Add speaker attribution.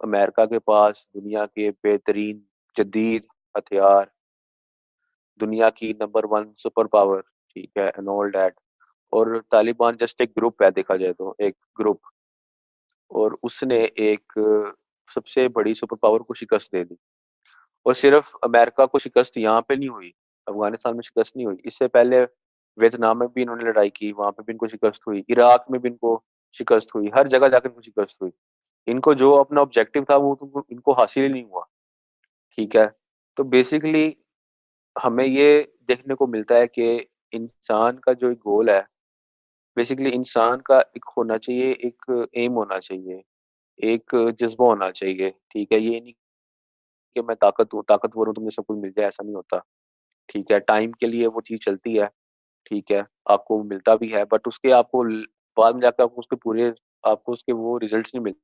Speaker 1: America के पास दुनिया के बेहतरीन जदीद हथियार, दुनिया की नंबर 1 सुपर पावर, ठीक है, एंड ऑल दैट। और तालिबान जस्ट एक ग्रुप है, देखा जाए तो एक ग्रुप, और उसने एक सबसे बड़ी सुपर पावर को शिकस्त दे दी। और सिर्फ अमेरिका को शिकस्त यहाँ पे नहीं हुई, अफगानिस्तान में शिकस्त नहीं हुई, इससे पहले वियतनाम में भी इन्होंने लड़ाई की, वहां पे भी इनको शिकस्त हुई, इराक में भी इनको शिकस्त हुई, हर जगह जाकर इनको शिकस्त हुई। इनको जो अपना ऑब्जेक्टिव था वो तो इनको हासिल ही नहीं हुआ, ठीक है। तो बेसिकली हमें ये देखने को मिलता है कि इंसान का जो एक गोल है, बेसिकली इंसान का एक होना चाहिए, एक एम होना चाहिए, एक जज्बा होना चाहिए, ठीक है। ये नहीं कि मैं ताकतवर हूँ तो मुझे सब कुछ मिल जाए, ऐसा नहीं होता, ठीक है। टाइम के लिए वो चीज़ चलती है, ठीक है, आपको मिलता भी है, बट उसके आपको बाद में जाकर आपको उसके पूरे, आपको उसके वो रिजल्ट्स नहीं मिलते।